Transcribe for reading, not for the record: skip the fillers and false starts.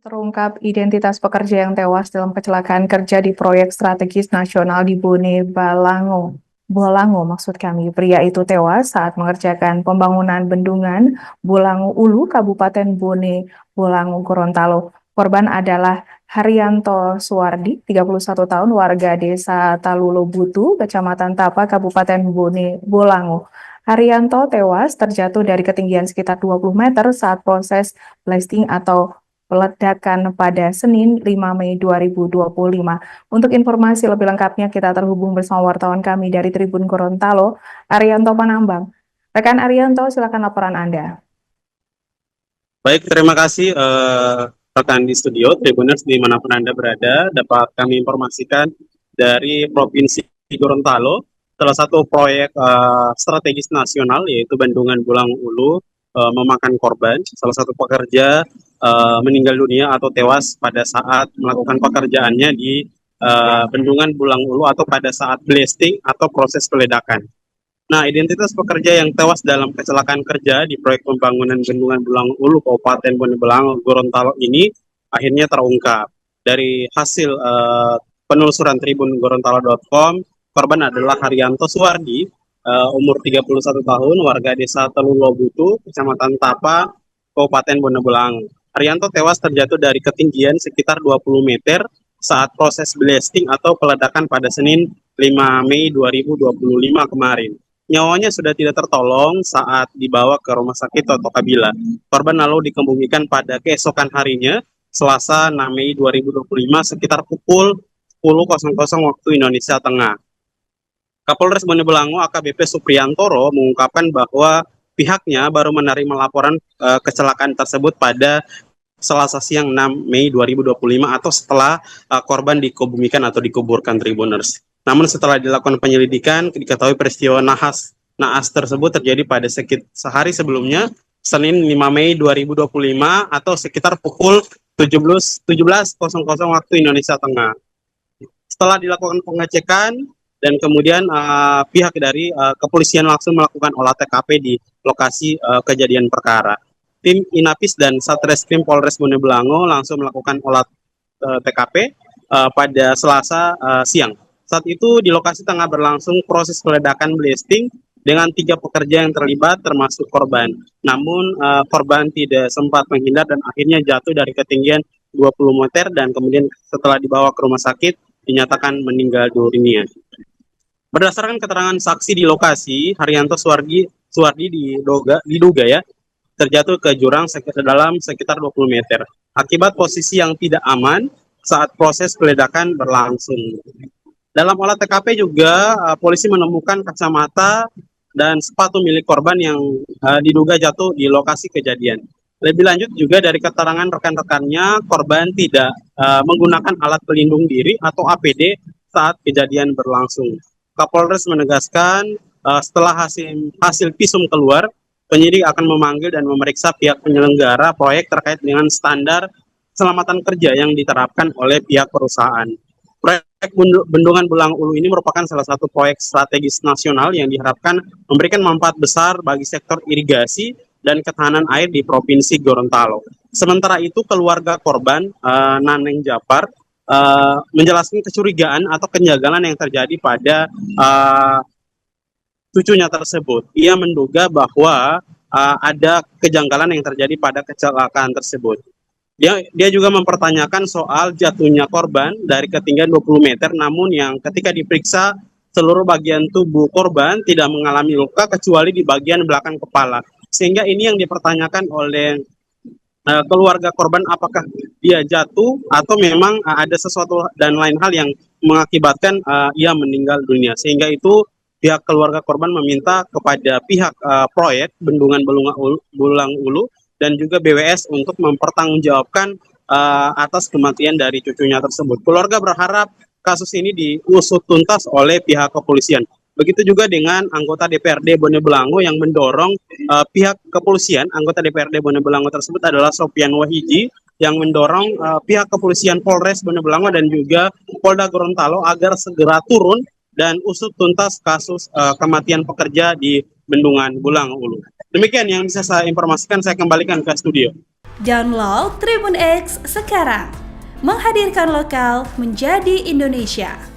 Terungkap identitas pekerja yang tewas dalam kecelakaan kerja di proyek strategis nasional di Bone Balango. Bolango maksud kami, pria itu tewas saat mengerjakan pembangunan bendungan Bolango Ulu, Kabupaten Bone Bolango, Gorontalo. Korban adalah Haryanto Suwardi, 31 tahun, warga desa Talulo Butu, Kecamatan Tapa, Kabupaten Bone Bolango. Haryanto tewas terjatuh dari ketinggian sekitar 20 meter saat proses blasting atau peledakan pada Senin 5 Mei 2025. Untuk informasi lebih lengkapnya kita terhubung bersama wartawan kami dari Tribun Gorontalo, Arianto Panambang. Rekan Arianto, silakan laporan Anda. Baik, terima kasih rekan di studio, Tribuners dimanapun Anda berada, dapat kami informasikan dari Provinsi Gorontalo, salah satu proyek strategis nasional yaitu Bendungan Bulang Ulu memakan korban, salah satu pekerja meninggal dunia atau tewas pada saat melakukan pekerjaannya di Bendungan Bulang Ulu atau pada saat blasting atau proses peledakan. Nah, identitas pekerja yang tewas dalam kecelakaan kerja di proyek pembangunan Bendungan Bulang Ulu Kabupaten Bone Bolango, Gorontalo ini akhirnya terungkap. Dari hasil penelusuran Tribun Gorontalo.com, korban adalah Haryanto Suwardi, umur 31 tahun, warga desa Telulo Butu, Kecamatan Tapa, Kabupaten Bone Bolango. Haryanto tewas terjatuh dari ketinggian sekitar 20 meter saat proses blasting atau peledakan pada Senin 5 Mei 2025 kemarin. Nyawanya sudah tidak tertolong saat dibawa ke rumah sakit Toto Kabila. Korban lalu dikebumikan pada keesokan harinya, Selasa 6 Mei 2025 sekitar pukul 10.00 waktu Indonesia Tengah. Kapolres Bone Bolango AKBP Supriyantoro mengungkapkan bahwa pihaknya baru menerima laporan kecelakaan tersebut pada Selasa siang 6 Mei 2025 atau setelah korban dikebumikan atau dikuburkan, Tribuners. Namun setelah dilakukan penyelidikan, diketahui peristiwa naas tersebut terjadi pada sehari sebelumnya, Senin 5 Mei 2025 atau sekitar pukul 17.00 waktu Indonesia Tengah. Setelah dilakukan pengecekan dan kemudian pihak dari kepolisian langsung melakukan olah TKP di lokasi kejadian perkara. Tim Inapis dan Satreskrim Polres Bone Bolango langsung melakukan olah TKP pada Selasa siang. Saat itu di lokasi tengah berlangsung proses peledakan blasting dengan 3 pekerja yang terlibat termasuk korban. Namun korban tidak sempat menghindar dan akhirnya jatuh dari ketinggian 20 meter dan kemudian setelah dibawa ke rumah sakit dinyatakan meninggal dunia. Berdasarkan keterangan saksi di lokasi, Haryanto Suwardi diduga ya terjatuh ke jurang dalam sekitar 20 meter akibat posisi yang tidak aman saat proses peledakan berlangsung. Dalam olah TKP juga polisi menemukan kacamata dan sepatu milik korban yang diduga jatuh di lokasi kejadian. Lebih lanjut juga dari keterangan rekan-rekannya, korban tidak menggunakan alat pelindung diri atau APD saat kejadian berlangsung. Kapolres menegaskan setelah hasil visum keluar, penyidik akan memanggil dan memeriksa pihak penyelenggara proyek terkait dengan standar keselamatan kerja yang diterapkan oleh pihak perusahaan. Proyek Bendungan Bulang Ulu ini merupakan salah satu proyek strategis nasional yang diharapkan memberikan manfaat besar bagi sektor irigasi dan ketahanan air di Provinsi Gorontalo. Sementara itu, keluarga korban, Naneng Japar, menjelaskan kecurigaan atau kejanggalan yang terjadi pada cucunya tersebut. Ia menduga bahwa ada kejanggalan yang terjadi pada kecelakaan tersebut. Dia juga mempertanyakan soal jatuhnya korban dari ketinggian 20 meter, namun yang ketika diperiksa seluruh bagian tubuh korban tidak mengalami luka kecuali di bagian belakang kepala. Sehingga ini yang dipertanyakan oleh keluarga korban, apakah dia jatuh atau memang ada sesuatu dan lain hal yang mengakibatkan ia meninggal dunia. Sehingga itu pihak keluarga korban meminta kepada pihak proyek Bendungan Bulang Ulu dan juga BWS untuk mempertanggungjawabkan atas kematian dari cucunya tersebut. Keluarga berharap kasus ini diusut tuntas oleh pihak kepolisian. Begitu juga dengan anggota DPRD Bone Bolango yang mendorong pihak kepolisian. Anggota DPRD Bone Bolango tersebut adalah Sofian Wahiji yang mendorong pihak kepolisian Polres Bone Bolango dan juga Polda Gorontalo agar segera turun dan usut tuntas kasus kematian pekerja di Bendungan Bulang Ulu. Demikian yang bisa saya informasikan, saya kembalikan ke studio. Download Tribun X sekarang. Menghadirkan lokal menjadi Indonesia.